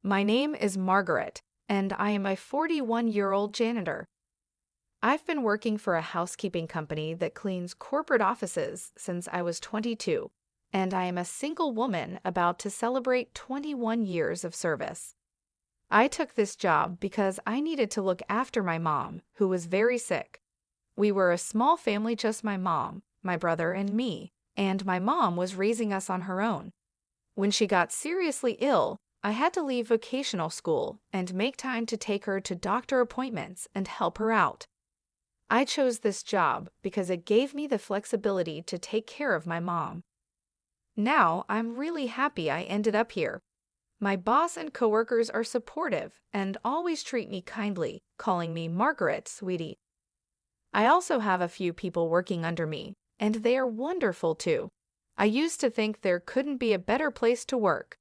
My name is Margaret, and I am a 41-year-old janitor. I've been working for a housekeeping company that cleans corporate offices since I was 22, and I am a single woman about to celebrate 21 years of service. I took this job because I needed to look after my mom, who was very sick. We were a small family, just my mom, my brother, and me, and my mom was raising us on her own. When she got seriously ill, I had to leave vocational school and make time to take her to doctor appointments and help her out. I chose this job because it gave me the flexibility to take care of my mom. Now, I'm really happy I ended up here. My boss and coworkers are supportive and always treat me kindly, calling me Margaret, sweetie. I also have a few people working under me, and they are wonderful too. I used to think there couldn't be a better place to work.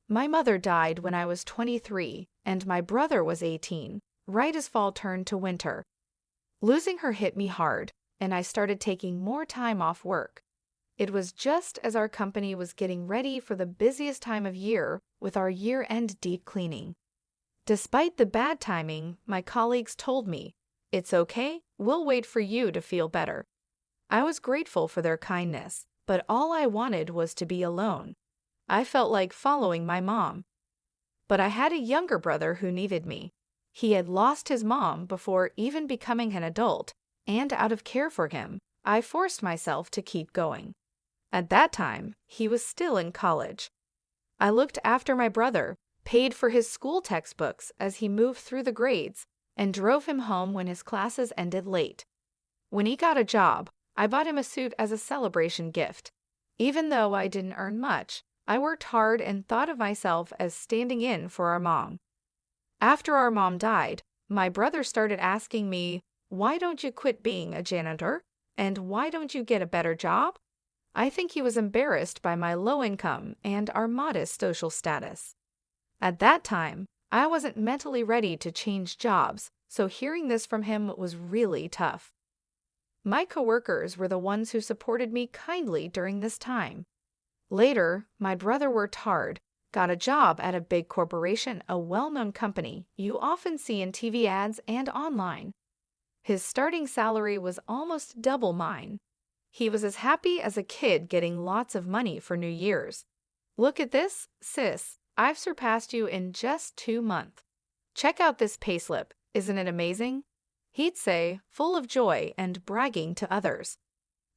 My mother died when I was 23, and my brother was 18, right as fall turned to winter. Losing her hit me hard, and I started taking more time off work. It was just as our company was getting ready for the busiest time of year with our year-end deep cleaning. Despite the bad timing, my colleagues told me, "It's okay, we'll wait for you to feel better." I was grateful for their kindness, but all I wanted was to be alone. I felt like following my mom. But I had a younger brother who needed me. He had lost his mom before even becoming an adult, and out of care for him, I forced myself to keep going. At that time, he was still in college. I looked after my brother, paid for his school textbooks as he moved through the grades, and drove him home when his classes ended late. When he got a job, I bought him a suit as a celebration gift. Even though I didn't earn much, I worked hard and thought of myself as standing in for our mom. After our mom died, my brother started asking me, "Why don't you quit being a janitor? And why don't you get a better job?" I think he was embarrassed by my low income and our modest social status. At that time, I wasn't mentally ready to change jobs, so hearing this from him was really tough. My coworkers were the ones who supported me kindly during this time. Later, my brother worked hard, got a job at a big corporation, a well-known company you often see in TV ads and online. His starting salary was almost double mine. He was as happy as a kid getting lots of money for New Year's. "Look at this, sis. I've surpassed you in just 2 months. Check out this payslip. Isn't it amazing?" He'd say, full of joy and bragging to others.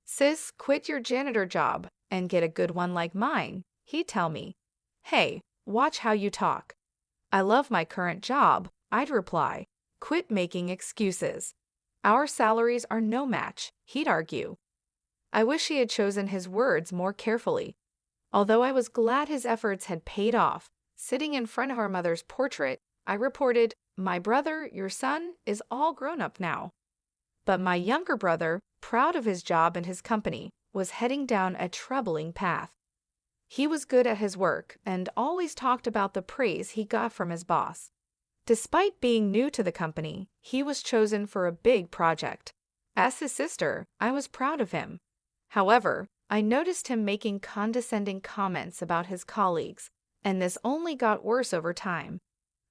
"Sis, quit your janitor job and get a good one like mine," he'd tell me. "Hey, watch how you talk." "I love my current job," I'd reply. "Quit making excuses. Our salaries are no match," he'd argue. I wish he had chosen his words more carefully. Although I was glad his efforts had paid off, sitting in front of our mother's portrait, I reported, "My brother, your son, is all grown up now." But my younger brother, proud of his job and his company, was heading down a troubling path. He was good at his work and always talked about the praise he got from his boss. Despite being new to the company, he was chosen for a big project. As his sister, I was proud of him. However, I noticed him making condescending comments about his colleagues, and this only got worse over time.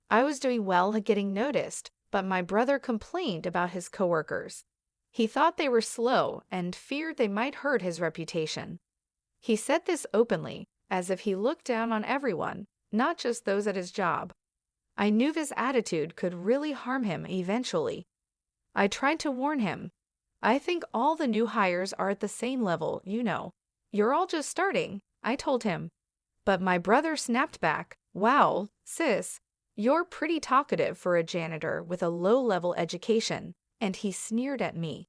I was doing well at getting noticed, but my brother complained about his coworkers. He thought they were slow and feared they might hurt his reputation. He said this openly, as if he looked down on everyone, not just those at his job. I knew this attitude could really harm him eventually. I tried to warn him. "I think all the new hires are at the same level, you know. You're all just starting," I told him. But my brother snapped back, "Wow, sis, you're pretty talkative for a janitor with a low-level education," and he sneered at me.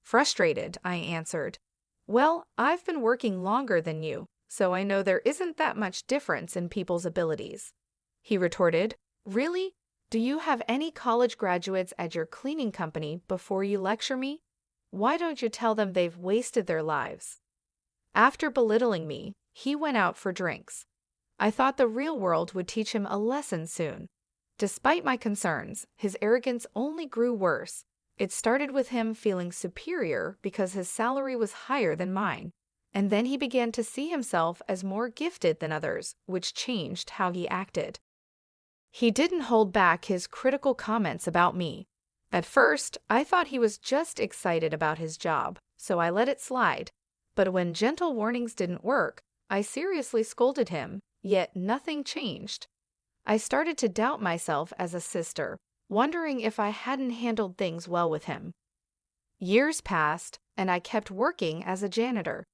Frustrated, I answered, "Well, I've been working longer than you, so I know there isn't that much difference in people's abilities." He retorted, "Really? Do you have any college graduates at your cleaning company before you lecture me? Why don't you tell them they've wasted their lives?" After belittling me, he went out for drinks. I thought the real world would teach him a lesson soon. Despite my concerns, his arrogance only grew worse. It started with him feeling superior because his salary was higher than mine, and then he began to see himself as more gifted than others, which changed how he acted. He didn't hold back his critical comments about me. At first, I thought he was just excited about his job, so I let it slide. But when gentle warnings didn't work, I seriously scolded him, yet nothing changed. I started to doubt myself as a sister, wondering if I hadn't handled things well with him. Years passed, and I kept working as a janitor.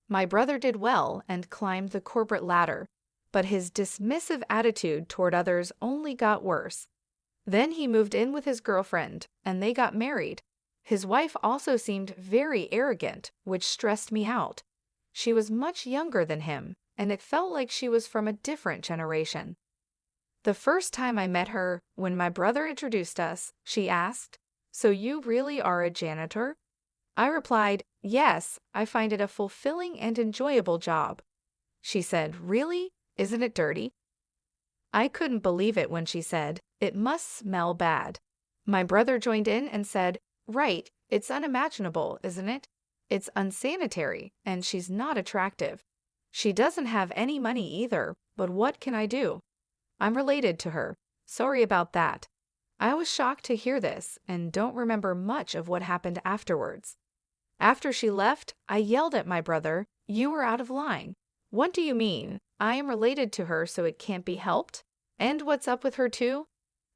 My brother did well and climbed the corporate ladder, but his dismissive attitude toward others only got worse. Then he moved in with his girlfriend, and they got married. His wife also seemed very arrogant, which stressed me out. She was much younger than him, and it felt like she was from a different generation. The first time I met her, when my brother introduced us, she asked, "So you really are a janitor?" I replied, "Yes, I find it a fulfilling and enjoyable job." She said, "Really? Isn't it dirty?" I couldn't believe it when she said, "It must smell bad." My brother joined in and said, "Right, it's unimaginable, isn't it? It's unsanitary, and she's not attractive. She doesn't have any money either, but what can I do? I'm related to her. Sorry about that." I was shocked to hear this and don't remember much of what happened afterwards. After she left, I yelled at my brother, "You were out of line. What do you mean? I am related to her, so it can't be helped? And what's up with her too?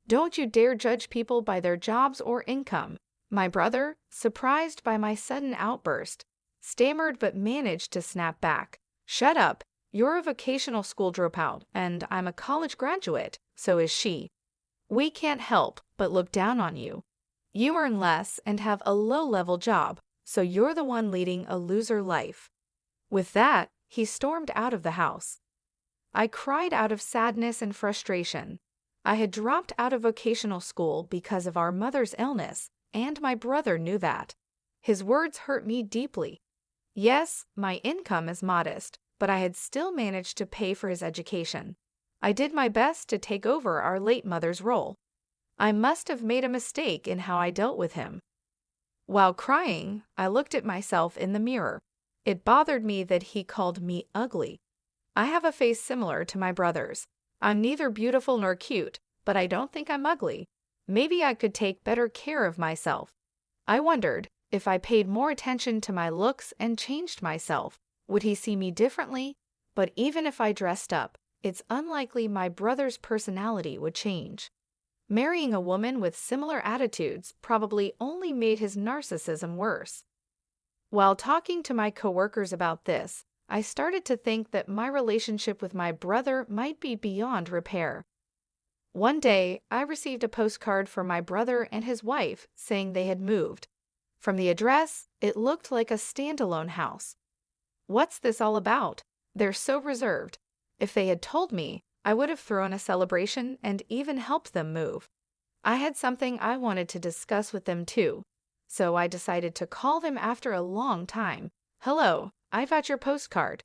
Don't you dare judge people by their jobs or income." My brother, surprised by my sudden outburst, stammered but managed to snap back. "Shut up. You're a vocational school dropout, and I'm a college graduate, so is she. We can't help but look down on you. You earn less and have a low-level job, so you're the one leading a loser life." With that, he stormed out of the house. I cried out of sadness and frustration. I had dropped out of vocational school because of our mother's illness, and my brother knew that. His words hurt me deeply. Yes, my income is modest, but I had still managed to pay for his education. I did my best to take over our late mother's role. I must have made a mistake in how I dealt with him. While crying, I looked at myself in the mirror. It bothered me that he called me ugly. I have a face similar to my brother's. I'm neither beautiful nor cute, but I don't think I'm ugly. Maybe I could take better care of myself. I wondered, if I paid more attention to my looks and changed myself, would he see me differently? But even if I dressed up, it's unlikely my brother's personality would change. Marrying a woman with similar attitudes probably only made his narcissism worse. While talking to my coworkers about this, I started to think that my relationship with my brother might be beyond repair. One day, I received a postcard from my brother and his wife saying they had moved. From the address, it looked like a standalone house. What's this all about? They're so reserved. If they had told me, I would have thrown a celebration and even helped them move. I had something I wanted to discuss with them too, so I decided to call them after a long time. "Hello, I got your postcard."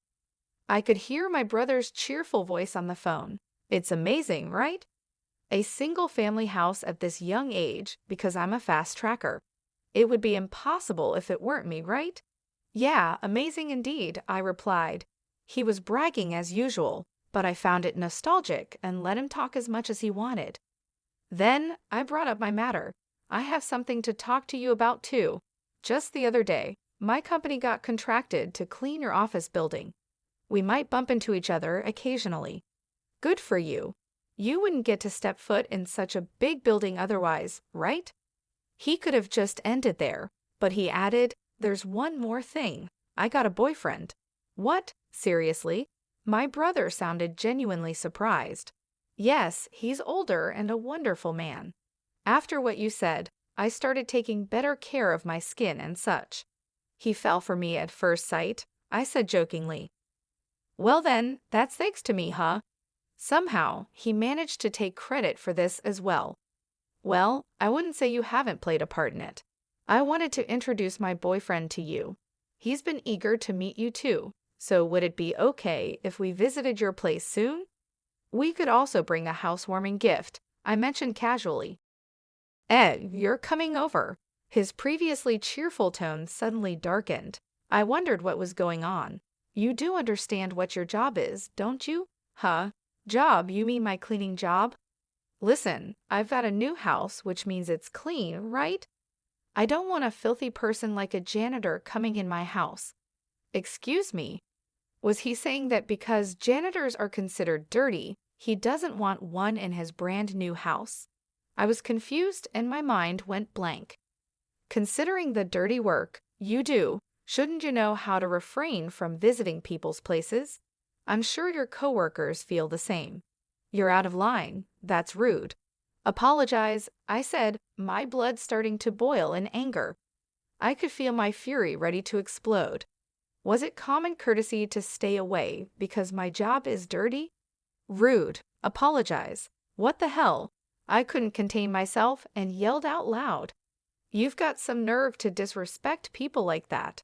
I could hear my brother's cheerful voice on the phone. "It's amazing, right? A single-family house at this young age because I'm a fast tracker. It would be impossible if it weren't me, right?" "Yeah, amazing indeed," I replied. He was bragging as usual, but I found it nostalgic and let him talk as much as he wanted. Then I brought up my matter. "I have something to talk to you about too. Just the other day, my company got contracted to clean your office building. We might bump into each other occasionally." "Good for you. You wouldn't get to step foot in such a big building otherwise, right?" He could have just ended there, but he added, "There's one more thing. I got a boyfriend." "What? Seriously?" My brother sounded genuinely surprised. "Yes, he's older and a wonderful man. After what you said, I started taking better care of my skin and such." "He fell for me at first sight," I said jokingly. "Well then, that's thanks to me, huh?" Somehow, he managed to take credit for this as well. "Well, I wouldn't say you haven't played a part in it. I wanted to introduce my boyfriend to you. He's been eager to meet you too, so would it be okay if we visited your place soon? We could also bring a housewarming gift," I mentioned casually. "Ed, you're coming over." His previously cheerful tone suddenly darkened. I wondered what was going on. "You do understand what your job is, don't you?" "Huh? Job? You mean my cleaning job?" Listen, I've got a new house, which means it's clean, right? I don't want a filthy person like a janitor coming in my house. Excuse me. Was he saying that because janitors are considered dirty, he doesn't want one in his brand new house? I was confused and my mind went blank. Considering the dirty work you do, shouldn't you know how to refrain from visiting people's places? I'm sure your coworkers feel the same. You're out of line. That's rude. Apologize, I said, my blood starting to boil in anger. I could feel my fury ready to explode. Was it common courtesy to stay away because my job is dirty? Rude. Apologize. What the hell? I couldn't contain myself and yelled out loud. You've got some nerve to disrespect people like that.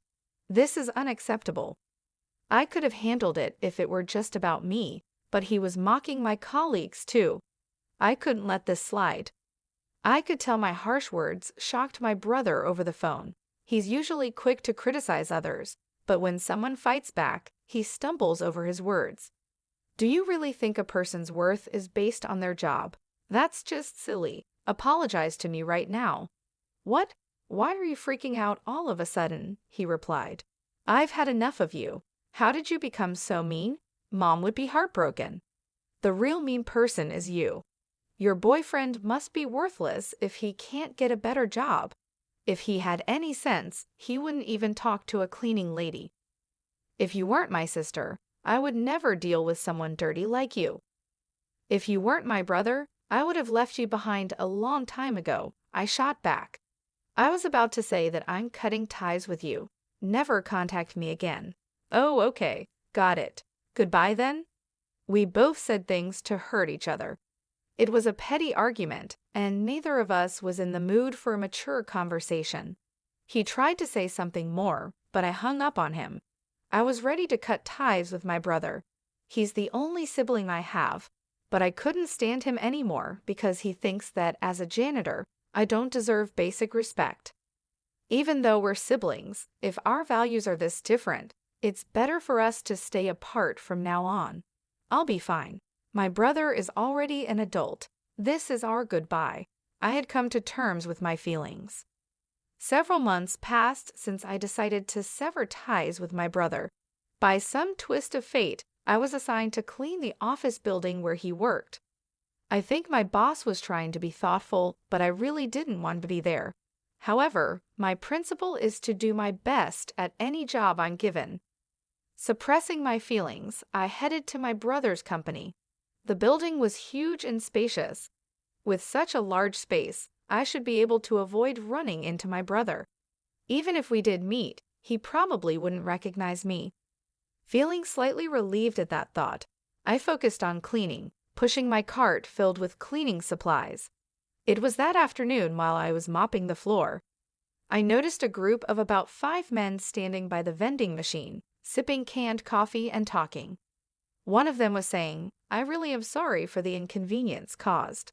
This is unacceptable. I could have handled it if it were just about me, but he was mocking my colleagues too. I couldn't let this slide. I could tell my harsh words shocked my brother over the phone. He's usually quick to criticize others, but when someone fights back, he stumbles over his words. Do you really think a person's worth is based on their job? That's just silly. Apologize to me right now. What? Why are you freaking out all of a sudden? He replied. I've had enough of you. How did you become so mean? Mom would be heartbroken. The real mean person is you. Your boyfriend must be worthless if he can't get a better job. If he had any sense, he wouldn't even talk to a cleaning lady. If you weren't my sister, I would never deal with someone dirty like you. If you weren't my brother, I would have left you behind a long time ago, I shot back. I was about to say that I'm cutting ties with you. Never contact me again. Oh, okay. Got it. Goodbye then? We both said things to hurt each other. It was a petty argument, and neither of us was in the mood for a mature conversation. He tried to say something more, but I hung up on him. I was ready to cut ties with my brother. He's the only sibling I have, but I couldn't stand him anymore because he thinks that as a janitor, I don't deserve basic respect. Even though we're siblings, if our values are this different, it's better for us to stay apart from now on. I'll be fine. My brother is already an adult. This is our goodbye. I had come to terms with my feelings. Several months passed since I decided to sever ties with my brother. By some twist of fate, I was assigned to clean the office building where he worked. I think my boss was trying to be thoughtful, but I really didn't want to be there. However, my principle is to do my best at any job I'm given. Suppressing my feelings, I headed to my brother's company. The building was huge and spacious. With such a large space, I should be able to avoid running into my brother. Even if we did meet, he probably wouldn't recognize me. Feeling slightly relieved at that thought, I focused on cleaning, pushing my cart filled with cleaning supplies. It was that afternoon while I was mopping the floor. I noticed a group of about 5 men standing by the vending machine, sipping canned coffee and talking. One of them was saying, I really am sorry for the inconvenience caused.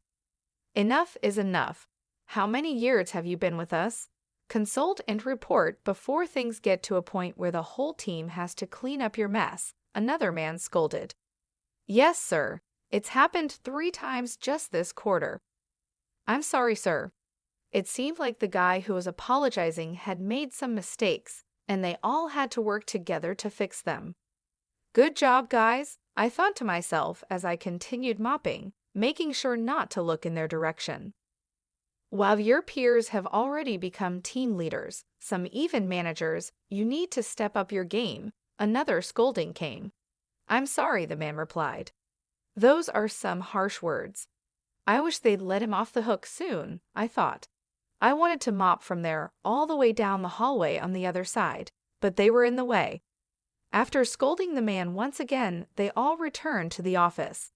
Enough is enough. How many years have you been with us? Consult and report before things get to a point where the whole team has to clean up your mess, another man scolded. Yes, sir. It's happened 3 times just this quarter. I'm sorry, sir. It seemed like the guy who was apologizing had made some mistakes, and they all had to work together to fix them. Good job, guys, I thought to myself as I continued mopping, making sure not to look in their direction. While your peers have already become team leaders, some even managers, you need to step up your game. Another scolding came. I'm sorry, the man replied. Those are some harsh words. I wish they'd let him off the hook soon, I thought. I wanted to mop from there all the way down the hallway on the other side, but they were in the way. After scolding the man once again, they all returned to the office.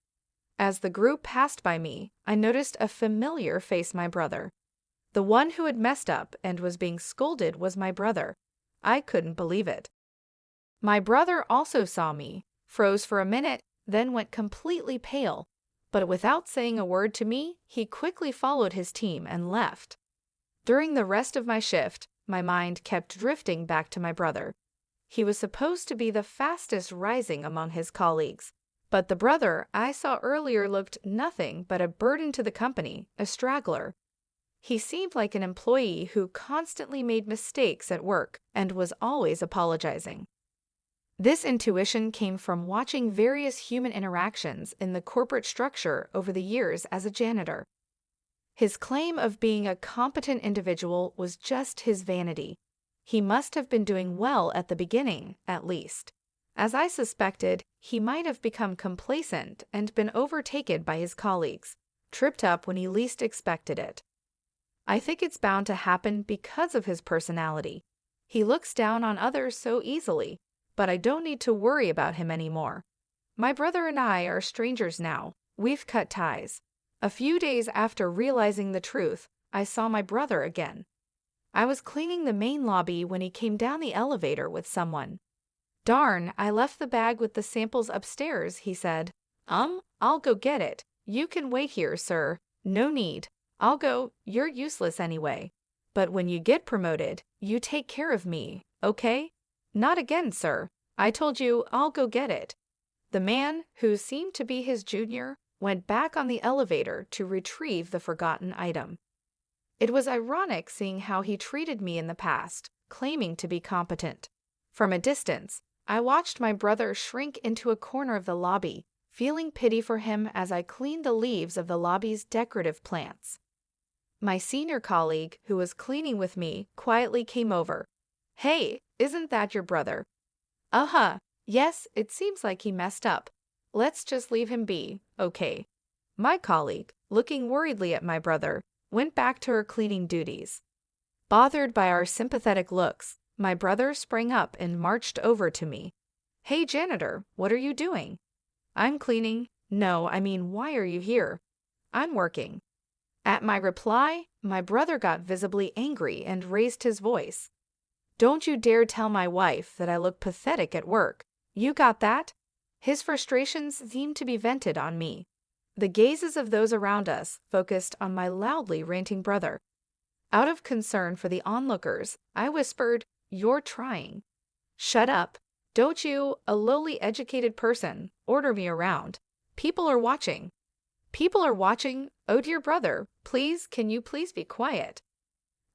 As the group passed by me, I noticed a familiar face, my brother. The one who had messed up and was being scolded was my brother. I couldn't believe it. My brother also saw me, froze for a minute, then went completely pale. But without saying a word to me, he quickly followed his team and left. During the rest of my shift, my mind kept drifting back to my brother. He was supposed to be the fastest rising among his colleagues, But the brother I saw earlier looked nothing but a burden to the company, a straggler. He seemed like an employee who constantly made mistakes at work and was always apologizing. This intuition came from watching various human interactions in the corporate structure over the years as a janitor. His claim of being a competent individual was just his vanity. He must have been doing well at the beginning, at least. As I suspected, he might have become complacent and been overtaken by his colleagues, tripped up when he least expected it. I think it's bound to happen because of his personality. He looks down on others so easily, but I don't need to worry about him anymore. My brother and I are strangers now. We've cut ties. A few days after realizing the truth, I saw my brother again. I was cleaning the main lobby when he came down the elevator with someone. "Darn, I left the bag with the samples upstairs," he said. I'll go get it. You can wait here, sir. No need. I'll go. You're useless anyway. But when you get promoted, you take care of me, okay? Not again, sir. I told you I'll go get it." The man, who seemed to be his junior, went back on the elevator to retrieve the forgotten item. It was ironic seeing how he treated me in the past, claiming to be competent. From a distance, I watched my brother shrink into a corner of the lobby, feeling pity for him as I cleaned the leaves of the lobby's decorative plants. My senior colleague, who was cleaning with me, quietly came over. "Hey, isn't that your brother?" "Uh-huh. Yes, it seems like he messed up. Let's just leave him be, okay." My colleague, looking worriedly at my brother, went back to her cleaning duties. Bothered by our sympathetic looks, my brother sprang up and marched over to me. "Hey, janitor, what are you doing?" "I'm cleaning." "No, I mean, why are you here?" "I'm working." At my reply, my brother got visibly angry and raised his voice. "Don't you dare tell my wife that I look pathetic at work. You got that?" His frustrations seemed to be vented on me. The gazes of those around us focused on my loudly ranting brother. Out of concern for the onlookers, I whispered, "You're trying." "Shut up. Don't you, a lowly educated person, order me around. People are watching." "People are watching? Oh dear brother, can you please be quiet?"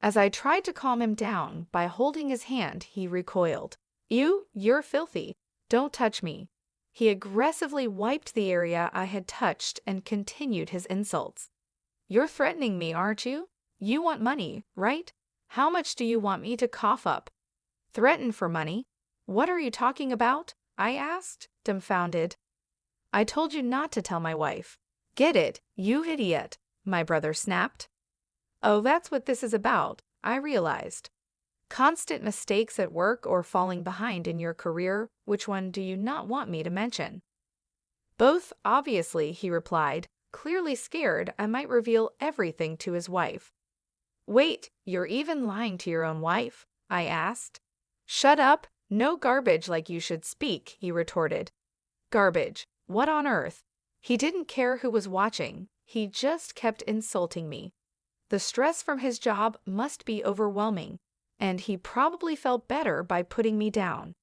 As I tried to calm him down by holding his hand, he recoiled. You're filthy. Don't touch me." He aggressively wiped the area I had touched and continued his insults. "You're threatening me, aren't you? You want money, right? How much do you want me to cough up?" "Threaten for money? What are you talking about?" I asked, dumbfounded. "I told you not to tell my wife." "Get it, you idiot," my brother snapped. Oh, that's what this is about, I realized. Constant mistakes at work or falling behind in your career, which one do you not want me to mention? "Both, obviously," he replied, clearly scared I might reveal everything to his wife. "Wait, you're even lying to your own wife?" I asked. "Shut up, no garbage like you should speak," he retorted. Garbage, what on earth? He didn't care who was watching, he just kept insulting me. The stress from his job must be overwhelming, and he probably felt better by putting me down.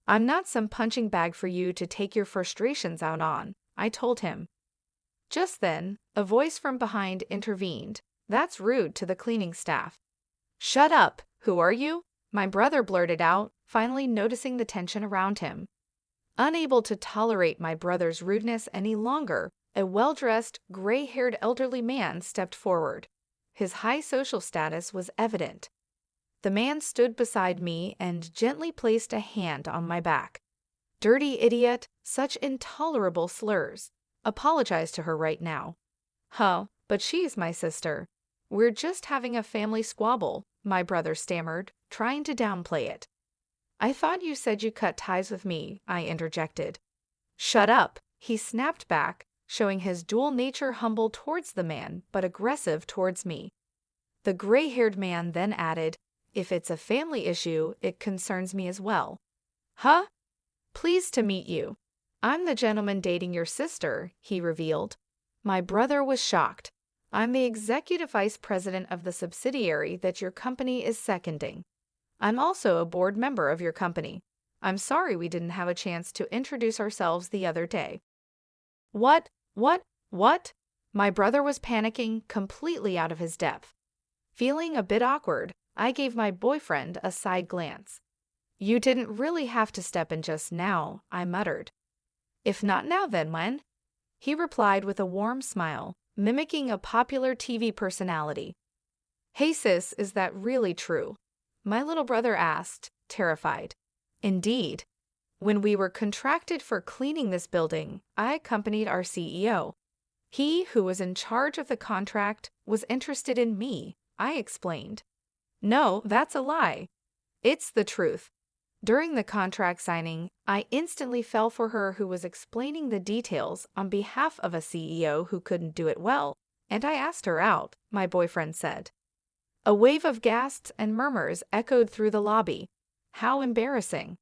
"I'm not some punching bag for you to take your frustrations out on," I told him. Just then, a voice from behind intervened. "That's rude to the cleaning staff." "Shut up! Who are you?" my brother blurted out, finally noticing the tension around him. Unable to tolerate my brother's rudeness any longer, a well-dressed, gray-haired elderly man stepped forward. His high social status was evident. The man stood beside me and gently placed a hand on my back. "Dirty idiot, such intolerable slurs. Apologize to her right now." "Huh, but she's my sister." "We're just having a family squabble," my brother stammered, trying to downplay it. "I thought you said you cut ties with me," I interjected. "Shut up," he snapped back, showing his dual nature, humble towards the man but aggressive towards me. The gray-haired man then added, "If it's a family issue, it concerns me as well." "Huh? Pleased to meet you. I'm the gentleman dating your sister," he revealed. My brother was shocked. "I'm the executive vice president of the subsidiary that your company is seconding. I'm also a board member of your company. I'm sorry we didn't have a chance to introduce ourselves the other day." What? What? What? My brother was panicking, completely out of his depth. Feeling a bit awkward, I gave my boyfriend a side glance. You didn't really have to step in just now, I muttered. If not now, then when? He replied with a warm smile, mimicking a popular TV personality. Hey sis, is that really true? My little brother asked, terrified. Indeed. When we were contracted for cleaning this building, I accompanied our CEO. He who was in charge of the contract was interested in me, I explained. No, that's a lie. It's the truth. During the contract signing, I instantly fell for her who was explaining the details on behalf of a CEO who couldn't do it well, and I asked her out, my boyfriend said. A wave of gasps and murmurs echoed through the lobby. How embarrassing.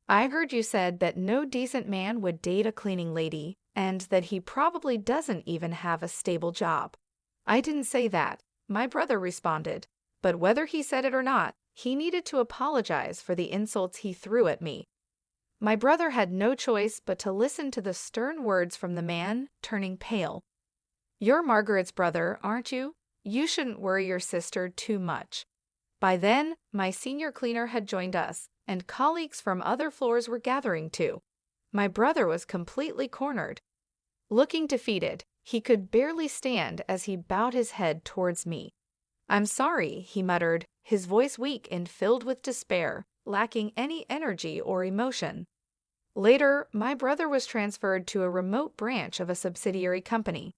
I heard you said that no decent man would date a cleaning lady, and that he probably doesn't even have a stable job. I didn't say that, my brother responded, but whether he said it or not, he needed to apologize for the insults he threw at me. My brother had no choice but to listen to the stern words from the man, turning pale. You're Margaret's brother, aren't you? You shouldn't worry your sister too much. By then, my senior cleaner had joined us, and colleagues from other floors were gathering too. My brother was completely cornered. Looking defeated, he could barely stand as he bowed his head towards me. I'm sorry, he muttered, his voice weak and filled with despair, lacking any energy or emotion. Later, my brother was transferred to a remote branch of a subsidiary company.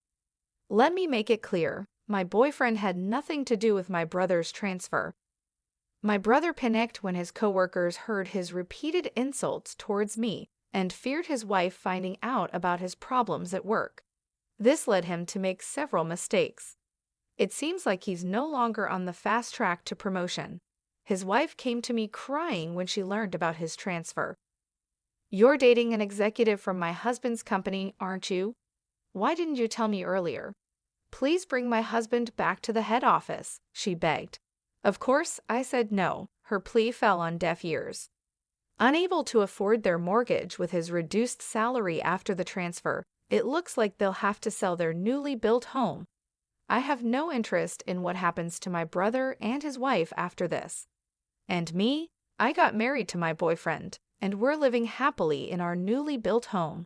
Let me make it clear, my boyfriend had nothing to do with my brother's transfer. My brother panicked when his coworkers heard his repeated insults towards me and feared his wife finding out about his problems at work. This led him to make several mistakes. It seems like he's no longer on the fast track to promotion. His wife came to me crying when she learned about his transfer. You're dating an executive from my husband's company, aren't you? Why didn't you tell me earlier? Please bring my husband back to the head office, she begged. Of course, I said no. Her plea fell on deaf ears. Unable to afford their mortgage with his reduced salary after the transfer, it looks like they'll have to sell their newly built home. I have no interest in what happens to my brother and his wife after this. And me? I got married to my boyfriend, and we're living happily in our newly built home.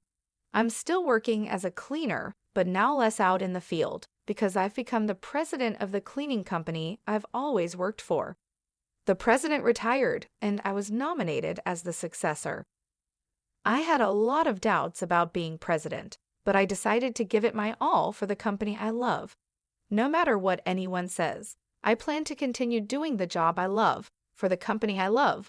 I'm still working as a cleaner, but now less out in the field, because I've become the president of the cleaning company I've always worked for. The president retired, and I was nominated as the successor. I had a lot of doubts about being president, but I decided to give it my all for the company I love. No matter what anyone says, I plan to continue doing the job I love, for the company I love,